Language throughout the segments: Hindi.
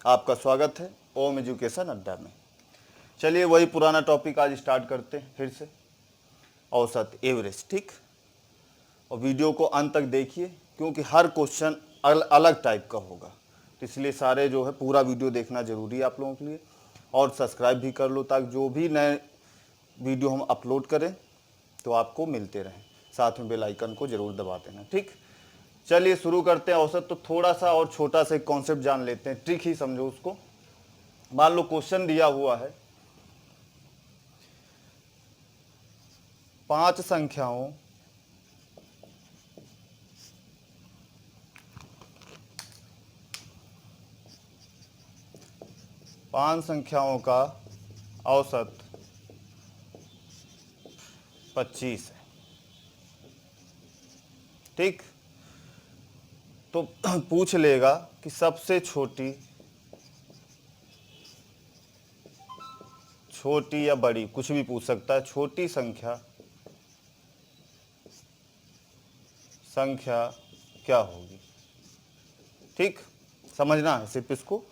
आपका स्वागत है ओम एजुकेशन अड्डा में। चलिए वही पुराना टॉपिक आज स्टार्ट करते हैं फिर से, औसत एवरेज। ठीक, और वीडियो को अंत तक देखिए क्योंकि हर क्वेश्चन अलग टाइप का होगा, तो इसलिए सारे जो है पूरा वीडियो देखना ज़रूरी है आप लोगों के लिए। और सब्सक्राइब भी कर लो ताकि जो भी नए वीडियो हम अपलोड करें तो आपको मिलते रहें। साथ में बेल आइकन को ज़रूर दबा देना। ठीक, चलिए शुरू करते हैं। औसत तो थोड़ा सा और छोटा सा एक कॉन्सेप्ट जान लेते हैं, ट्रिक ही समझो उसको। मान लो क्वेश्चन दिया हुआ है 5 संख्याओं का औसत 25 है। ठीक, तो पूछ लेगा कि सबसे छोटी या बड़ी, कुछ भी पूछ सकता है, छोटी संख्या क्या होगी। ठीक, समझना है सिर्फ इसको,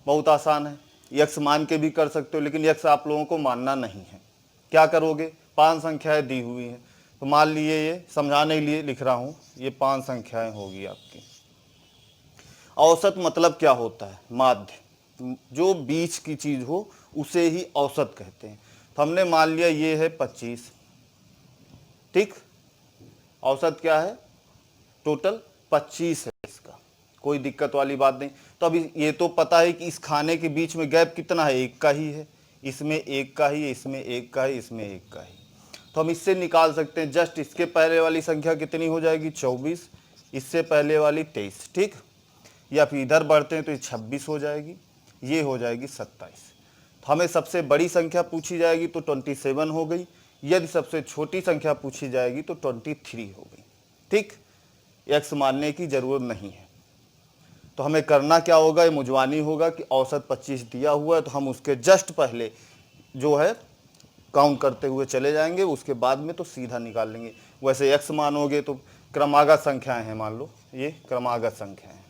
बहुत आसान है। यक्स मान के भी कर सकते हो, लेकिन यक्स आप लोगों को मानना नहीं है। क्या करोगे, 5 संख्याएं दी हुई हैं, तो मान लिए, ये समझाने के लिए लिख रहा हूं, ये 5 संख्याएं होगी आपकी। औसत मतलब क्या होता है, माध्य, जो बीच की चीज हो उसे ही औसत कहते हैं। तो हमने मान लिया ये है 25। ठीक, औसत क्या है, टोटल 25 है इसका, कोई दिक्कत वाली बात नहीं। तो अभी ये तो पता है कि इस खाने के बीच में गैप कितना है, 1 का ही है, इसमें 1 का ही है, इसमें 1 का है, इसमें 1 का ही। तो हम इससे निकाल सकते हैं, जस्ट इसके पहले वाली संख्या कितनी हो जाएगी, 24, इससे पहले वाली 23। ठीक, या फिर इधर बढ़ते हैं तो ये 26 हो जाएगी, ये हो जाएगी 27। तो हमें सबसे बड़ी संख्या पूछी जाएगी तो 27 हो गई, यदि सबसे छोटी संख्या पूछी जाएगी तो 23 हो गई। ठीक, एक्स मानने की जरूरत नहीं है। तो हमें करना क्या होगा, ये मुजवानी होगा कि औसत 25 दिया हुआ है, तो हम उसके जस्ट पहले जो है काउंट करते हुए चले जाएंगे, उसके बाद में तो सीधा निकाल लेंगे। वैसे एक्स मानोगे तो क्रमागत संख्याएं हैं, मान लो ये क्रमागत संख्याएं हैं।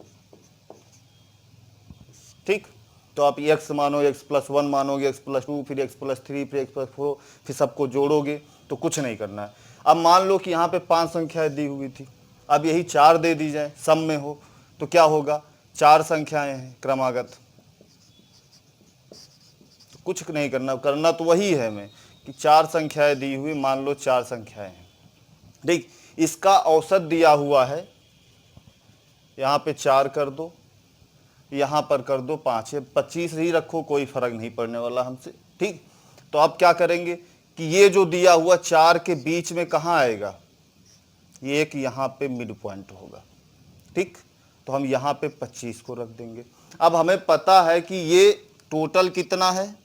ठीक, तो आप x मानो, x+1 मानोगे, x+2, फिर x+3, फिर x+4, फिर सबको जोड़ोगे, तो कुछ नहीं करना है। अब मान लो कि यहाँ पे 5 संख्याएं दी हुई थी, अब यही 4 दे दी जाए, सम में हो तो क्या होगा, 4 संख्याएं हैं क्रमागत, तो कुछ नहीं करना तो वही है हमें कि 4 संख्याएं दी हुई, मान लो 4 संख्याएं हैं। ठीक, इसका औसत दिया हुआ है, यहाँ पे 4 कर दो, यहाँ पर कर दो 5 है, 25 ही रखो, कोई फर्क नहीं पड़ने वाला हमसे। ठीक, तो अब क्या करेंगे कि ये जो दिया हुआ 4 के बीच में कहाँ आएगा, ये एक यहाँ पे मिड पॉइंट होगा। ठीक, तो हम यहाँ पे 25 को रख देंगे। अब हमें पता है कि ये टोटल कितना है,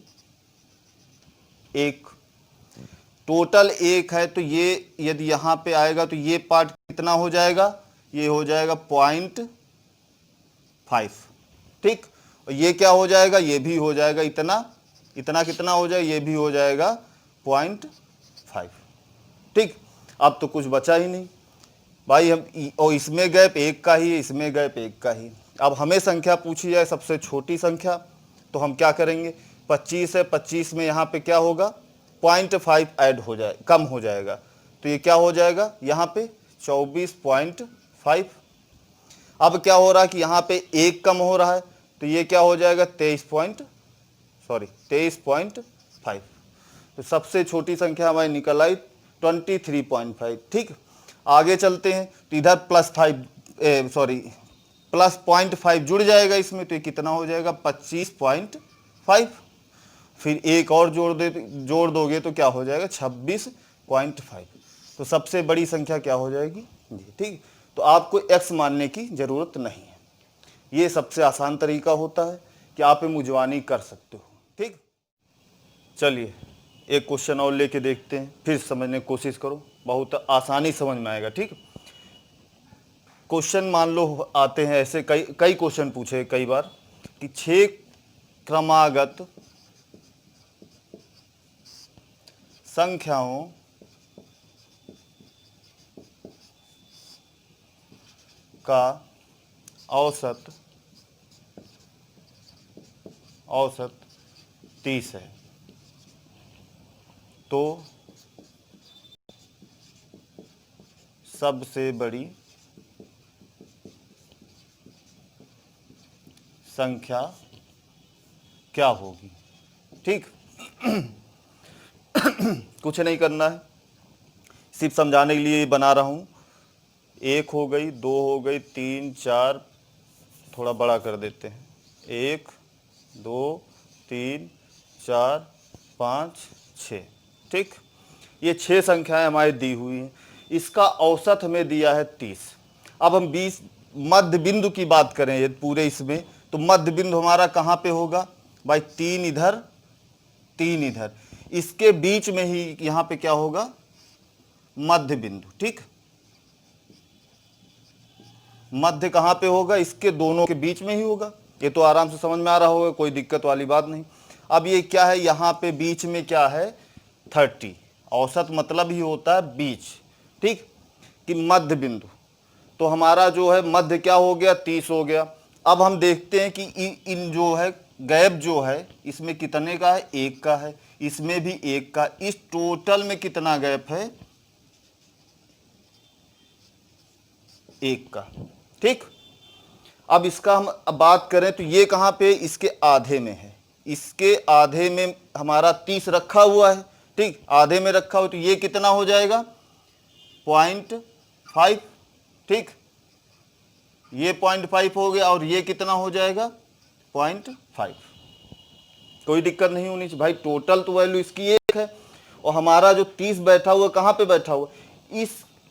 1, टोटल 1 है, तो ये यदि यहाँ पे आएगा तो ये पार्ट कितना हो जाएगा, ये हो जाएगा 0.5। ठीक, और ये क्या हो जाएगा, ये भी हो जाएगा इतना कितना हो जाएगा, ये भी हो जाएगा 0.5। ठीक, अब तो कुछ बचा ही नहीं भाई, हम और इसमें गैप 1 का ही है, इसमें गैप 1 का ही। अब हमें संख्या पूछी जाए सबसे छोटी संख्या, तो हम क्या करेंगे, 25 है, 25 में यहाँ पे क्या होगा, 0.5 ऐड हो जाए, कम हो जाएगा, तो ये क्या हो जाएगा, यहाँ पे 24.5। अब क्या हो रहा है कि यहाँ पे 1 कम हो रहा है, तो ये क्या हो जाएगा, 23.5। तो सबसे छोटी संख्या हमारी निकल आई 23.5। ठीक, आगे चलते हैं, तो इधर प्लस 0.5 जुड़ जाएगा इसमें, तो ये कितना हो जाएगा, 25.5। फिर एक और जोड़ दोगे तो क्या हो जाएगा, 26.5। तो सबसे बड़ी संख्या क्या हो जाएगी जी। ठीक, तो आपको x मानने की जरूरत नहीं है, ये सबसे आसान तरीका होता है कि आप मुजवानी कर सकते हो। ठीक, चलिए एक क्वेश्चन और लेके देखते हैं, फिर समझने की कोशिश करो, बहुत आसानी समझ में आएगा। ठीक, क्वेश्चन मान लो आते हैं ऐसे, कई क्वेश्चन पूछे कई बार कि 6 क्रमागत संख्याओं का औसत औसत 30 है तो सबसे बड़ी संख्या क्या होगी। ठीक, कुछ नहीं करना है, सिर्फ समझाने के लिए बना रहा हूँ। 1 हो गई, 2 हो गई, 3 4, थोड़ा बड़ा कर देते हैं, 1 2 3 4 5 6। ठीक, ये 6 संख्याएं हमारी दी हुई हैं, इसका औसत हमें दिया है 30। अब हम 20 मध्य बिंदु की बात करें ये पूरे इसमें, तो मध्य बिंदु हमारा कहाँ पे होगा भाई, 3 इधर 3 इधर, इसके बीच में ही यहाँ पे क्या होगा, मध्य बिंदु। ठीक, मध्य कहाँ पे होगा, इसके दोनों के बीच में ही होगा। ये तो आराम से समझ में आ रहा होगा, कोई दिक्कत वाली बात नहीं। अब ये क्या है, यहाँ पे बीच में क्या है 30, औसत मतलब ही होता है बीच। ठीक, कि मध्य बिंदु, तो हमारा जो है मध्य क्या हो गया 30 हो गया। अब हम देखते हैं कि इन जो है गैप जो है इसमें कितने का है, 1 का है, इसमें भी 1 का, इस टोटल में कितना गैप है, 1 का। ठीक, अब इसका हम अब बात करें तो ये कहाँ पे, इसके आधे में है, इसके आधे में हमारा 30 रखा हुआ है। ठीक, आधे में रखा हो तो ये कितना हो जाएगा 0.5। ठीक, ये 0.5 हो गया और ये कितना हो जाएगा 0.5। कोई दिक्कत नहीं होनी चाहिए भाई, टोटल तो वैल्यू इसकी 1 है और हमारा जो 30 बैठा हुआ कहाँ पे बैठा हुआ,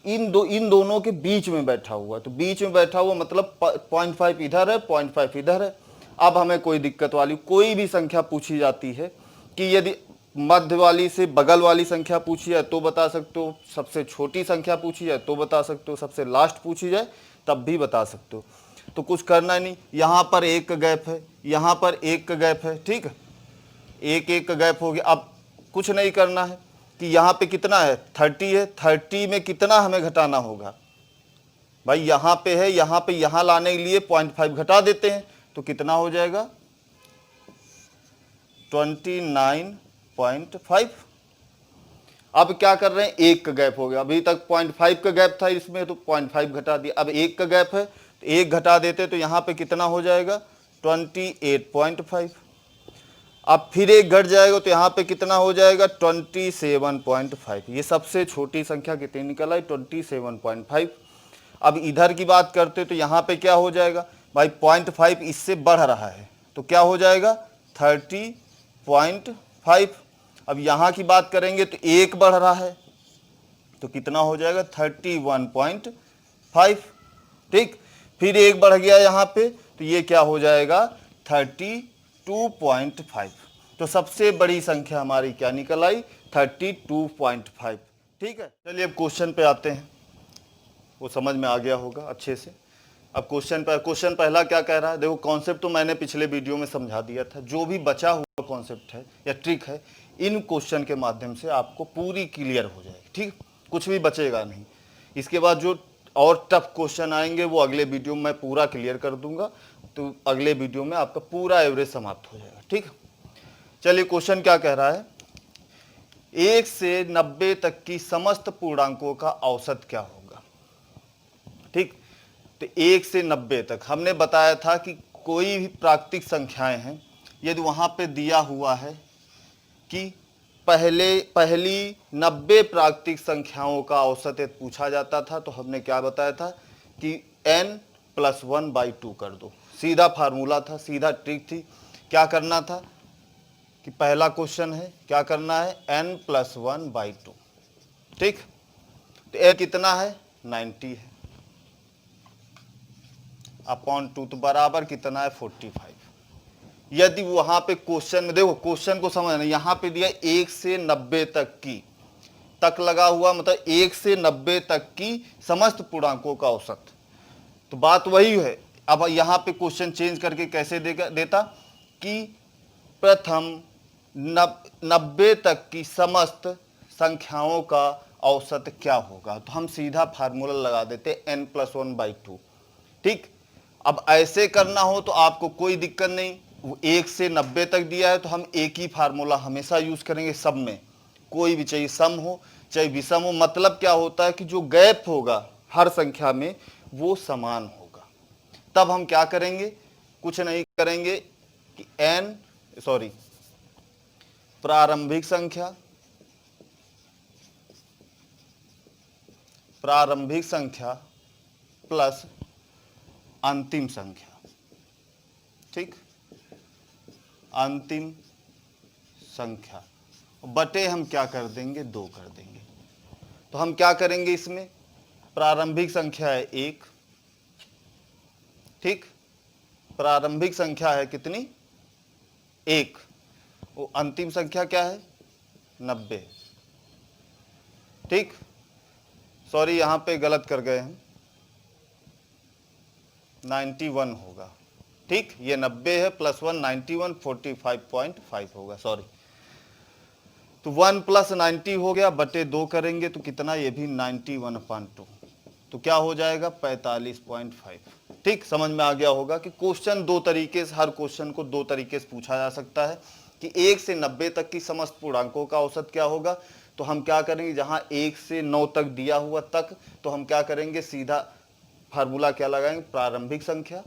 इन दोनों के बीच में बैठा हुआ, तो बीच में बैठा हुआ मतलब 0.5 इधर है, 0.5 इधर है। अब हमें कोई दिक्कत वाली कोई भी संख्या पूछी जाती है कि यदि मध्य वाली से बगल वाली संख्या पूछी जाए तो बता सकते हो, सबसे छोटी संख्या पूछी जाए तो बता सकते हो, सबसे लास्ट पूछी जाए तब भी बता सकते हो। तो कुछ करना नहीं, यहाँ पर 1 का गैप है, यहाँ पर 1 का गैप है। ठीक, 1 का गैप हो गया। अब कुछ नहीं करना है कि यहाँ पे कितना है 30 है, 30 में कितना हमें घटाना होगा भाई, यहाँ पे है, यहाँ पे यहाँ लाने के लिए 0.5 घटा देते हैं तो कितना हो जाएगा 29.5। अब क्या कर रहे हैं, 1 का गैप हो गया, अभी तक 0.5 का गैप था इसमें तो 0.5 घटा दिया, अब 1 का गैप है तो 1 घटा देते तो यहाँ पे कितना हो जाएगा 28.5। अब फिर 1 घट जाएगा तो यहाँ पे कितना हो जाएगा 27.5। ये सबसे छोटी संख्या कितनी निकल आई 27.5। अब इधर की बात करते तो यहाँ पे क्या हो जाएगा भाई 0.5 इससे बढ़ रहा है तो क्या हो जाएगा 30.5। अब यहाँ की बात करेंगे तो 1 बढ़ रहा है तो कितना हो जाएगा 31.5। ठीक, फिर 1 बढ़ गया यहाँ पे तो ये क्या हो जाएगा 32.5। तो सबसे बड़ी संख्या हमारी क्या निकल आई 32.5। ठीक है, चलिए अब क्वेश्चन पे आते हैं, वो समझ में आ गया होगा अच्छे से। अब क्वेश्चन पहला क्या कह रहा है, देखो कॉन्सेप्ट तो मैंने पिछले वीडियो में समझा दिया था, जो भी बचा हुआ कॉन्सेप्ट है या ट्रिक है इन क्वेश्चन के माध्यम से आपको पूरी क्लियर हो जाएगी। ठीक, कुछ भी बचेगा नहीं। इसके बाद जो और टफ क्वेश्चन आएंगे वो अगले वीडियो में मैं पूरा क्लियर कर दूंगा, तो अगले वीडियो में आपका पूरा एवरेज समाप्त हो जाएगा। ठीक, चलिए क्वेश्चन क्या कह रहा है, 1 से 90 तक की समस्त पूर्णांकों का औसत क्या होगा। ठीक, तो 1 से 90 तक हमने बताया था कि कोई भी प्राकृतिक संख्याएं हैं, यदि वहां पे दिया हुआ है कि पहली 90 प्राकृतिक संख्याओं का औसत यदि पूछा जाता था तो हमने क्या बताया था कि n+1/2 कर दो। सीधा फार्मूला था, सीधा ट्रिक थी। क्या करना था कि पहला क्वेश्चन है, क्या करना है n+1/2। ठीक, तो n कितना है 90 है अपॉन 2 तो बराबर कितना है 45। यदि वहां पे क्वेश्चन में देखो, क्वेश्चन को समझना, यहां पे दिया 1 से 90 तक की, तक लगा हुआ मतलब 1 से 90 तक की समस्त पूर्णांकों का औसत, तो बात वही है। अब यहां पे क्वेश्चन चेंज करके कैसे देता कि प्रथम 90 तक की समस्त संख्याओं का औसत क्या होगा, तो हम सीधा फार्मूला लगा देते n+1/2। ठीक, अब ऐसे करना हो तो आपको कोई दिक्कत नहीं, वो 1 से 90 तक दिया है तो हम एक ही फार्मूला हमेशा यूज करेंगे सब में, कोई भी, चाहे सम हो चाहे विषम हो। मतलब क्या होता है कि जो गैप होगा हर संख्या में वो समान होगा। तब हम क्या करेंगे, कुछ नहीं करेंगे कि प्रारंभिक संख्या प्लस अंतिम संख्या, ठीक, अंतिम संख्या बटे हम क्या कर देंगे, 2 कर देंगे। तो हम क्या करेंगे, इसमें प्रारंभिक संख्या है 1, ठीक, प्रारंभिक संख्या है कितनी, 1, वो अंतिम संख्या क्या है, 90, ठीक। सॉरी यहां पे गलत कर गए हम, 91 होगा, ठीक, ये 90 है प्लस 1 91 45.5 होगा, सॉरी। तो 1 प्लस 90 हो गया, बटे 2 करेंगे तो कितना, ये भी 91/2, तो क्या हो जाएगा 45.5, ठीक। समझ में आ गया होगा कि क्वेश्चन दो तरीके से, हर क्वेश्चन को दो तरीके से पूछा जा सकता है कि 1 से 90 तक की समस्त पूर्णांकों का औसत क्या होगा। तो हम क्या करेंगे, जहां 1 से 9 तक दिया हुआ तक, तो हम क्या करेंगे, सीधा फार्मूला क्या लगाएंगे, प्रारंभिक संख्या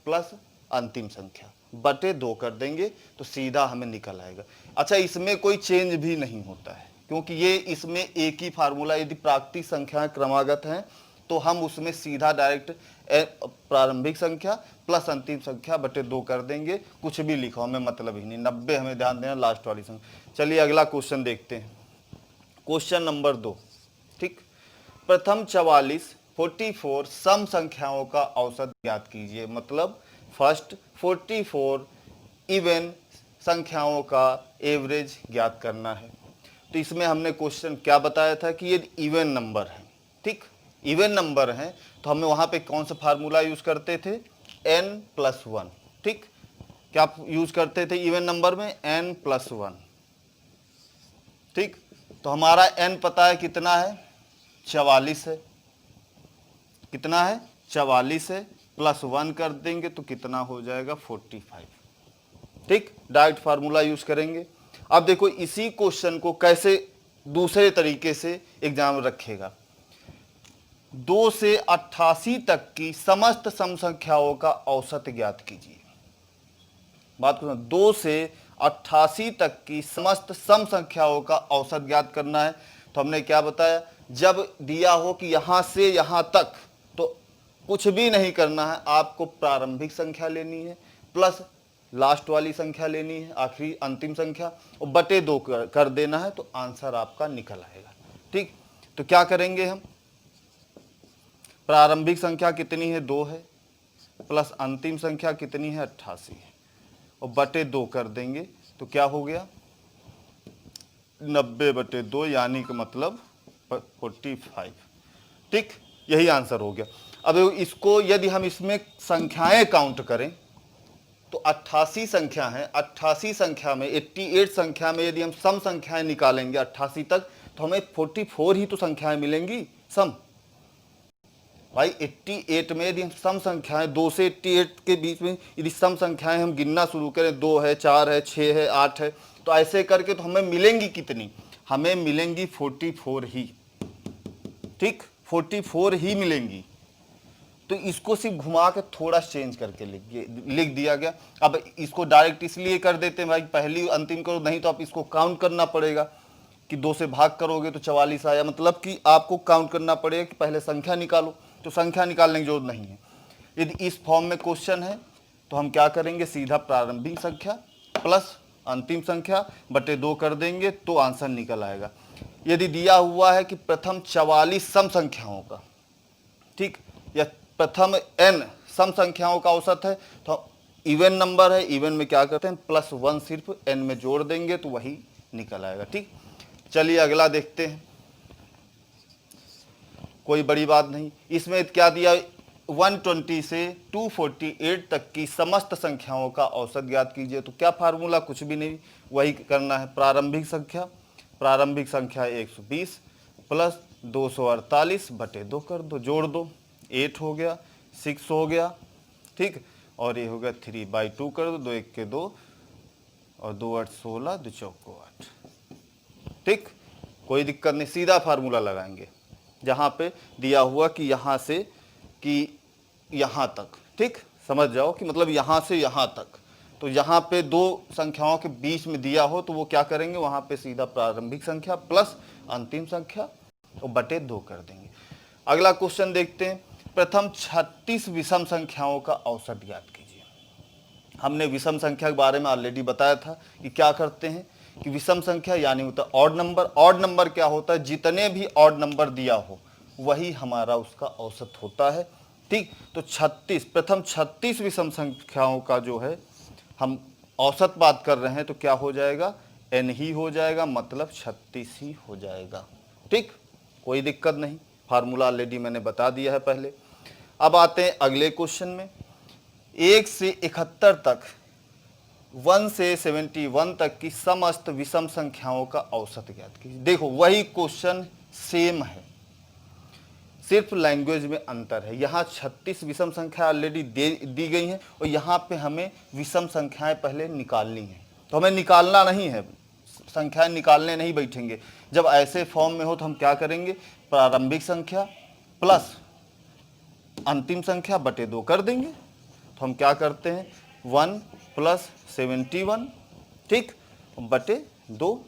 प्लस अंतिम संख्या बटे 2 कर देंगे तो सीधा हमें निकल आएगा। अच्छा, इसमें कोई चेंज भी नहीं होता है क्योंकि ये इसमें एक ही फार्मूला, यदि प्राकृतिक संख्याएं क्रमागत हैं तो हम उसमें सीधा डायरेक्ट प्रारंभिक संख्या प्लस अंतिम संख्या बटे 2 कर देंगे, कुछ भी लिखो हमें मतलब ही नहीं। 90 हमें ध्यान देना, लास्ट वाली संख्या। चलिए अगला क्वेश्चन देखते हैं, क्वेश्चन नंबर 2, ठीक। प्रथम 44 सम संख्याओं का औसत ज्ञात कीजिए। मतलब फर्स्ट 44 इवन संख्याओं का एवरेज ज्ञात करना है। तो इसमें हमने क्वेश्चन क्या बताया था कि ये इवन नंबर है, ठीक, इवन नंबर है तो हमें वहां पे कौन सा फार्मूला यूज करते थे, n+1, ठीक। क्या यूज करते थे इवन नंबर में, n+1, ठीक। तो हमारा n पता है कितना है, 44 है, कितना है, 44 है, प्लस 1 कर देंगे तो कितना हो जाएगा 45, ठीक। डायरेक्ट फार्मूला यूज करेंगे। अब देखो इसी क्वेश्चन को कैसे दूसरे तरीके से एग्जाम रखेगा, 2 से 88 तक की समस्त सम संख्याओं का औसत ज्ञात कीजिए। बात करो, 2 से 88 तक की समस्त सम संख्याओं का औसत ज्ञात करना है। तो हमने क्या बताया, जब दिया हो कि यहां से यहां तक तो कुछ भी नहीं करना है, आपको प्रारंभिक संख्या लेनी है प्लस लास्ट वाली संख्या लेनी है, आखिरी अंतिम संख्या, और बटे 2 कर देना है तो आंसर आपका निकल आएगा, ठीक। तो क्या करेंगे हम, प्रारंभिक संख्या कितनी है, 2 है, प्लस अंतिम संख्या कितनी है, 88 है, और बटे 2 कर देंगे तो क्या हो गया 90/2, यानी कि मतलब 45, ठीक। यही आंसर हो गया। अब इसको यदि हम इसमें संख्याएं काउंट करें तो 88 संख्या है, 88 संख्या में 88 संख्या में यदि हम सम संख्याएं निकालेंगे 88 तक तो हमें 44 ही तो संख्याएं मिलेंगी सम। भाई 88 में यदि हम सम संख्याएं 2 से 88 के बीच में यदि सम संख्याएं हम गिनना शुरू करें, 2 है, 4 है, 6 है, 8 है, तो ऐसे करके तो हमें मिलेंगी कितनी, हमें मिलेंगी 44 ही, ठीक, 44 ही मिलेंगी। तो इसको सिर्फ घुमा के थोड़ा चेंज करके लिख दिया गया। अब इसको डायरेक्ट इसलिए कर देते हैं भाई, पहली अंतिम करो, नहीं तो आप इसको काउंट करना पड़ेगा कि 2 से भाग करोगे तो 44 आया, मतलब कि आपको काउंट करना पड़ेगा कि पहले संख्या निकालो। तो संख्या निकालने की जरूरत नहीं है। यदि इस फॉर्म में क्वेश्चन है तो हम क्या करेंगे, सीधा प्रारंभिक संख्या प्लस अंतिम संख्या बटे 2 कर देंगे तो आंसर निकल आएगा। यदि दिया हुआ है कि प्रथम 44 सम संख्याओं का, ठीक, या प्रथम n सम संख्याओं का औसत है, तो इवन नंबर है, इवन में क्या करते हैं +1 सिर्फ n में जोड़ देंगे तो वही निकल आएगा, ठीक। चलिए अगला देखते हैं, कोई बड़ी बात नहीं। इसमें क्या दिया, 120 से 248 तक की समस्त संख्याओं का औसत ज्ञात कीजिए। तो क्या फार्मूला, कुछ भी नहीं, वही करना है, प्रारंभिक संख्या 120 प्लस 248 बटे 2 कर दो, जोड़ दो, 8 हो गया, 6 हो गया, ठीक। और ये हो गया 3/2 कर दो, 2 1 के 2 और 2 8 16, 2 चौको 8। ठीक, कोई दिक्कत नहीं, सीधा फार्मूला लगाएंगे जहाँ पे दिया हुआ कि यहाँ से कि यहाँ तक। ठीक, समझ जाओ कि मतलब यहाँ से यहाँ तक, तो यहाँ पे दो संख्याओं के बीच में दिया हो तो वो क्या करेंगे, वहाँ पे सीधा प्रारंभिक संख्या प्लस अंतिम संख्या और बटे 2 कर देंगे। अगला क्वेश्चन देखते हैं, प्रथम 36 विषम संख्याओं का औसत ज्ञात कीजिए। हमने विषम संख्या के बारे में ऑलरेडी बताया था कि क्या करते हैं कि विषम संख्या यानी होता है ऑड नंबर। ऑड नंबर क्या होता है, जितने भी ऑड नंबर दिया हो वही हमारा उसका औसत होता है। ठीक, तो 36 प्रथम 36 विषम संख्याओं का जो है हम औसत बात कर रहे हैं तो क्या हो जाएगा, n ही हो जाएगा, मतलब 36 ही हो जाएगा। ठीक, कोई दिक्कत नहीं, फार्मूला ऑलरेडी मैंने बता दिया है पहले। अब आते हैं अगले क्वेश्चन में, 1 से 71 तक 1 से 71 तक की समस्त विषम संख्याओं का औसत ज्ञात कीजिए। देखो वही क्वेश्चन सेम है, सिर्फ लैंग्वेज में अंतर है। यहाँ 36 विषम संख्या ऑलरेडी दी गई हैं और यहाँ पे हमें विषम संख्याएं पहले निकालनी है, तो हमें निकालना नहीं है, संख्याएं निकालने नहीं बैठेंगे। जब ऐसे फॉर्म में हो तो हम क्या करेंगे, प्रारंभिक संख्या प्लस अंतिम संख्या बटे 2 कर देंगे। तो हम क्या करते हैं 1 + 71, ठीक, बटे 2,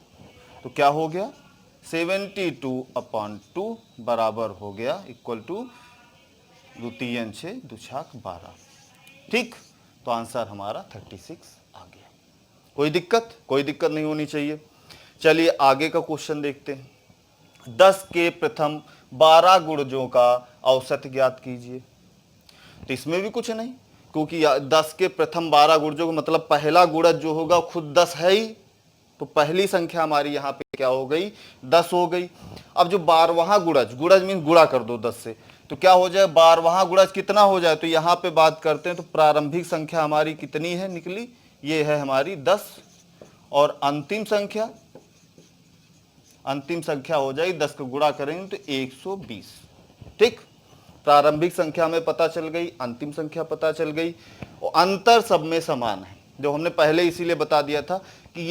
तो क्या हो गया 72/2 बराबर हो गया इक्वल टू 2 3 6 2 6 12। ठीक, तो आंसर हमारा 36 आ गया। कोई दिक्कत नहीं होनी चाहिए। चलिए आगे का क्वेश्चन देखते हैं, 10 के प्रथम 12 गुणजों का औसत ज्ञात कीजिए। तो इसमें भी कुछ नहीं, क्योंकि 10 के प्रथम 12 गुणजों का मतलब पहला गुणज जो होगा खुद 10 है ही, तो पहली संख्या हमारी यहाँ पे क्या हो गई, 10 हो गई। अब जो 12वां गुणज मीन गुणा कर दो 10 से, तो क्या हो जाए 12वां गुणज कितना हो जाए, तो यहाँ पे बात करते हैं तो प्रारंभिक संख्या हमारी कितनी है निकली, ये है हमारी 10, और अंतिम संख्या हो जाएगी 10 का गुणा करेंगे तो 120। ठीक, प्रारंभिक संख्या हमें पता चल गई, अंतिम संख्या पता चल गई, और अंतर सब में समान है, जो हमने पहले इसीलिए बता दिया था कि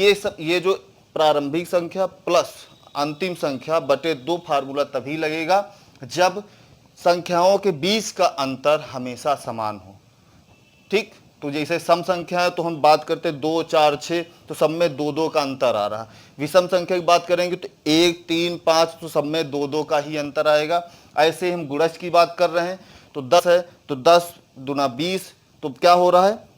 ये जो प्रारंभिक संख्या प्लस अंतिम संख्या बटे 2 फार्मूला तभी लगेगा जब संख्याओं के बीच का अंतर हमेशा समान हो। ठीक, तो जैसे सम संख्या है तो हम बात करते हैं 2 4 6, तो सब में 2 2 का अंतर आ रहा है। विषम संख्या की बात करेंगे तो 1 3 5, तो सब में 2 2 का ही अंतर आएगा। ऐसे हम गुणज की बात कर रहे हैं तो 10 है तो 10 दूना 20, तो क्या हो रहा है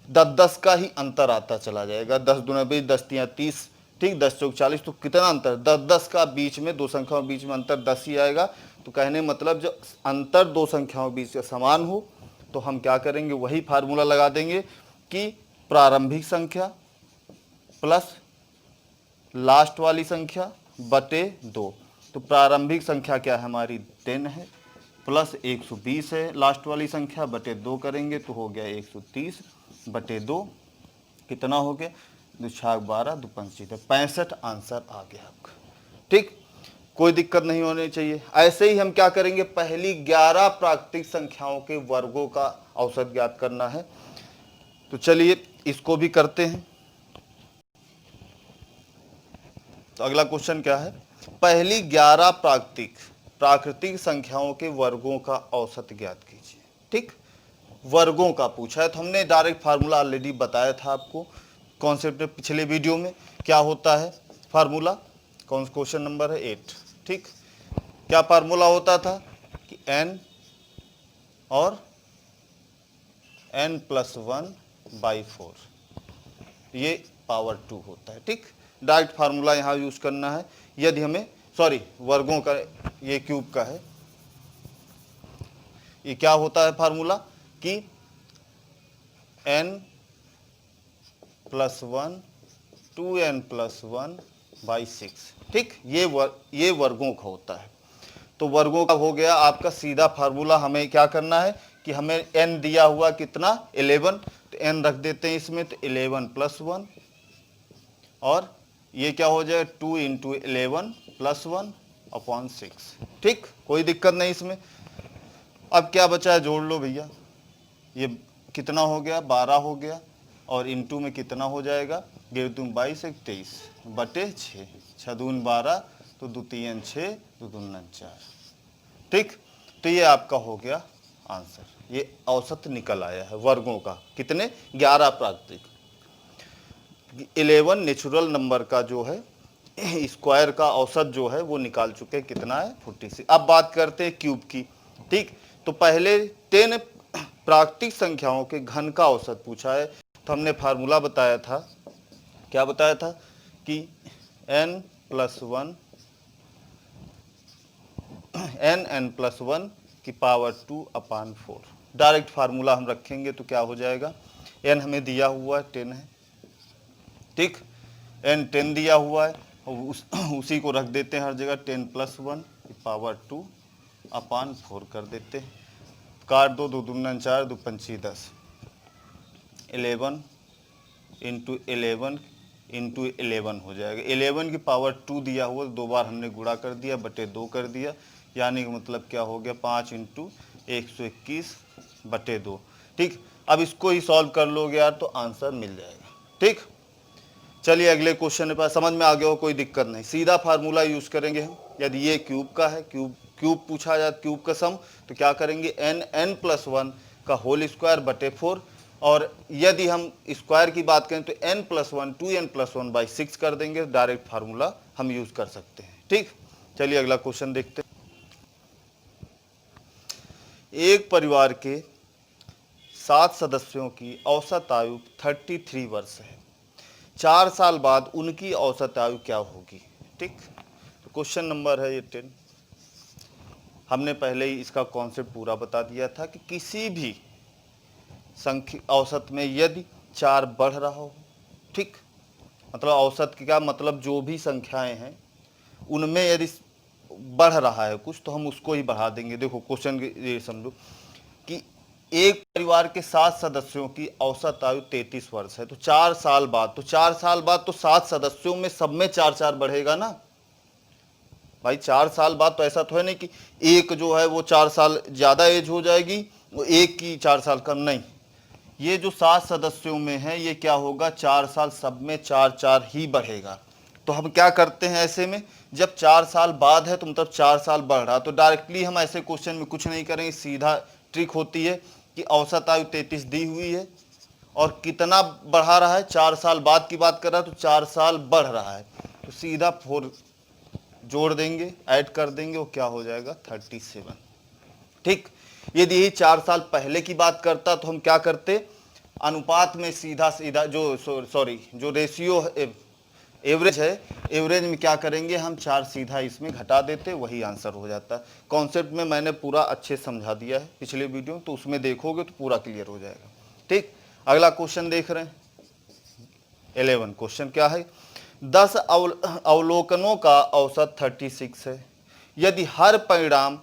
10 का ही अंतर आता चला जाएगा, 10 दूना 20, 10 3 30, ठीक, 10 चौक 40, तो कितना अंतर 10 का बीच में, दो संख्याओं के बीच में अंतर 10 ही आएगा। तो कहने मतलब जो अंतर दो संख्याओं के बीच का समान हो तो हम क्या करेंगे, वही फार्मूला लगा देंगे कि प्रारंभिक संख्या प्लस लास्ट वाली संख्या बटे 2। तो प्रारंभिक संख्या क्या है हमारी 10 है, प्लस 120 है लास्ट वाली संख्या, बटे 2 करेंगे तो हो गया 130 बटे 2, कितना हो गया 2 6 12 2 5 65, आंसर आ गया आपका। ठीक, कोई दिक्कत नहीं होनी चाहिए। ऐसे ही हम क्या करेंगे, पहली 11 प्राकृतिक संख्याओं के वर्गों का औसत ज्ञात करना है, तो चलिए इसको भी करते हैं। तो अगला क्वेश्चन क्या है, पहली 11 प्राकृतिक संख्याओं के वर्गों का औसत ज्ञात कीजिए। ठीक, वर्गों का पूछा है तो हमने डायरेक्ट फार्मूला ऑलरेडी बताया था आपको कॉन्सेप्ट में, पिछले वीडियो में क्या होता है फार्मूला, क्वेश्चन नंबर है 8। ठीक, क्या फार्मूला होता था कि n और n+1/4 ये पावर 2 होता है। ठीक, डायरेक्ट फार्मूला यहाँ यूज करना है। यदि हमें वर्गों का, ये क्यूब का है, ये क्या होता है फार्मूला कि n+1 2n+1/6। ठीक, ये वर्गों का होता है। तो वर्गों का हो गया आपका सीधा फार्मूला। हमें क्या करना है कि हमें n दिया हुआ कितना 11, तो n रख देते हैं इसमें, तो 11+1, और ये क्या हो जाए 2 × 11 + 1/6। ठीक, कोई दिक्कत नहीं इसमें। अब क्या बचा है, जोड़ लो भैया, ये कितना हो गया 12 हो गया, और इनटू में कितना हो जाएगा 22 एक 23 बटे 6, 6 दून 12 तो 2 3 6 2 2 4। ठीक, तो ये आपका हो गया आंसर। ये औसत निकल आया है वर्गों का, कितने 11 प्राकृतिक, 11 नेचुरल नंबर का जो है स्क्वायर का औसत जो है वो निकाल चुके, कितना है 46। अब बात करते हैं क्यूब की। ठीक, तो पहले 10 प्राकृतिक संख्याओं के घन का औसत पूछा है, तो हमने फार्मूला बताया था, क्या बताया था कि n+1 n+1 की पावर 2/4। डायरेक्ट फार्मूला हम रखेंगे तो क्या हो जाएगा, n हमें दिया हुआ है 10 है, ठीक, n 10 दिया हुआ है, उसी को रख देते हैं हर जगह, 10+1 की पावर 2/4 कर देते हैं। काट दो, 2 दूना 4 2 पंची 10, 11 इंटू 11 हो जाएगा। 11 की पावर 2 दिया हुआ, 2 बार हमने गुणा कर दिया, बटे 2 कर दिया, यानी कि मतलब क्या हो गया 5 इंटू 121 बटे 2। ठीक, अब इसको ही सॉल्व कर लोगे यार तो आंसर मिल जाएगा। ठीक, चलिए अगले क्वेश्चन पर, समझ में आ गया हो, कोई दिक्कत नहीं, सीधा फार्मूला यूज करेंगे हम। यदि ये क्यूब का है, क्यूब पूछा जाए, क्यूब का सम, तो क्या करेंगे n+1 का होल स्क्वायर बटे 4, और यदि हम स्क्वायर की बात करें तो n+1 2n+1/6 कर देंगे, डायरेक्ट फार्मूला हम यूज कर सकते हैं। ठीक, चलिए अगला क्वेश्चन देखते हैं। एक परिवार के 7 सदस्यों की औसत आयु 33 वर्ष है, 4 साल बाद उनकी औसत आयु क्या होगी। ठीक, तो क्वेश्चन नंबर है ये 10। हमने पहले ही इसका कॉन्सेप्ट पूरा बता दिया था कि किसी भी संख्या औसत में यदि 4 बढ़ रहा हो, ठीक, मतलब औसत क्या मतलब, जो भी संख्याएं हैं उनमें यदि बढ़ रहा है कुछ तो हम उसको ही बढ़ा देंगे। देखो क्वेश्चन ये समझो कि एक परिवार के 7 सदस्यों की औसत आयु 33 वर्ष है, तो 4 साल बाद, तो 4 साल बाद तो 7 सदस्यों में सब में 4-4 बढ़ेगा ना भाई। 4 साल बाद तो ऐसा तो है नहीं कि एक जो है वो 4 साल ज़्यादा एज हो जाएगी, वो एक की 4 साल कम, नहीं। ये जो 7 सदस्यों में है ये क्या होगा, 4 साल सब में 4-4 ही बढ़ेगा। तो हम क्या करते हैं ऐसे में, जब 4 साल बाद है तो मतलब 4 साल बढ़ रहा, तो डायरेक्टली हम ऐसे क्वेश्चन में कुछ नहीं करेंगे, सीधा ट्रिक होती है कि औसत आयु 33 दी हुई है और कितना बढ़ा रहा है, 4 साल बाद की बात कर रहा है, तो 4 साल बढ़ रहा है, तो सीधा 4 जोड़ देंगे, ऐड कर देंगे, वो क्या हो जाएगा 37। ठीक, यदि यही 4 साल पहले की बात करता तो हम क्या करते, अनुपात में सीधा सीधा जो रेशियो एवरेज है, एवरेज में क्या करेंगे हम 4 सीधा इसमें घटा देते, वही आंसर हो जाता है। कॉन्सेप्ट में मैंने पूरा अच्छे समझा दिया है पिछले वीडियो, तो उसमें देखोगे तो पूरा क्लियर हो जाएगा। ठीक, अगला क्वेश्चन देख रहे हैं 11। क्वेश्चन क्या है, 10 अवलोकनों का औसत 36 है, यदि हर परिणाम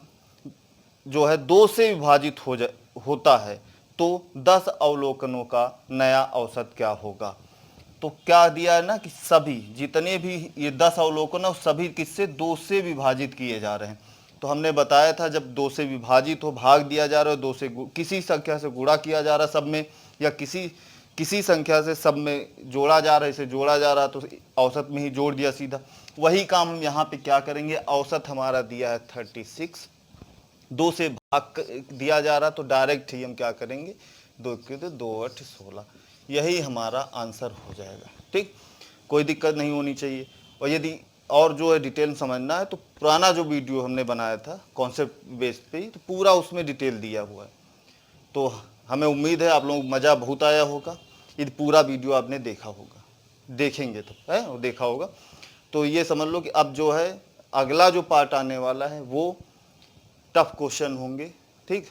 जो है 2 से विभाजित होता है तो 10 अवलोकनों का नया औसत क्या होगा। तो क्या दिया है ना कि सभी जितने भी ये 10 अवलोकन है सभी किससे 2 से विभाजित किए जा रहे हैं। तो हमने बताया था जब 2 से विभाजित हो, भाग दिया जा रहा है, 2 से किसी संख्या से गुणा किया जा रहा है सब में, या किसी संख्या से सब में जोड़ा जा रहा है, इसे जोड़ा जा रहा है, तो औसत में ही जोड़ दिया सीधा। वही काम हम यहाँ पे क्या करेंगे, औसत हमारा दिया है 36, 2 से भाग दिया जा रहा, तो डायरेक्ट ही हम क्या करेंगे 2 के 2 8 16, यही हमारा आंसर हो जाएगा। ठीक, कोई दिक्कत नहीं होनी चाहिए। और यदि और जो है डिटेल समझना है तो पुराना जो वीडियो हमने बनाया था कॉन्सेप्ट बेस पे, तो पूरा उसमें डिटेल दिया हुआ है। तो हमें उम्मीद है आप लोगों को मज़ा बहुत आया होगा, यदि पूरा वीडियो आपने देखा होगा, देखेंगे तो है और देखा होगा। तो ये समझ लो कि अब जो है अगला जो पार्ट आने वाला है वो टफ क्वेश्चन होंगे। ठीक,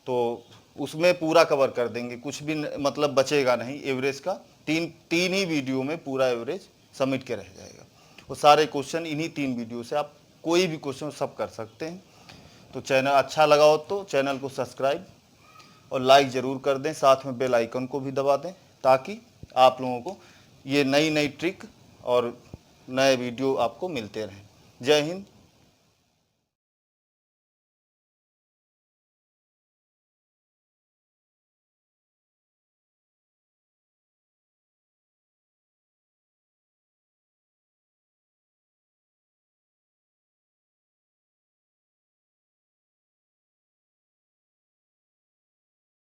तो उसमें पूरा कवर कर देंगे, कुछ भी मतलब बचेगा नहीं। एवरेज का तीन ही वीडियो में पूरा एवरेज सबमिट के रह जाएगा। वो सारे क्वेश्चन इन्हीं 3 वीडियो से आप कोई भी क्वेश्चन सब कर सकते हैं। तो चैनल अच्छा लगा हो तो चैनल को सब्सक्राइब और लाइक ज़रूर कर दें, साथ में बेल आइकन को भी दबा दें, ताकि आप लोगों को ये नई नई ट्रिक और नए वीडियो आपको मिलते रहें। जय हिंद,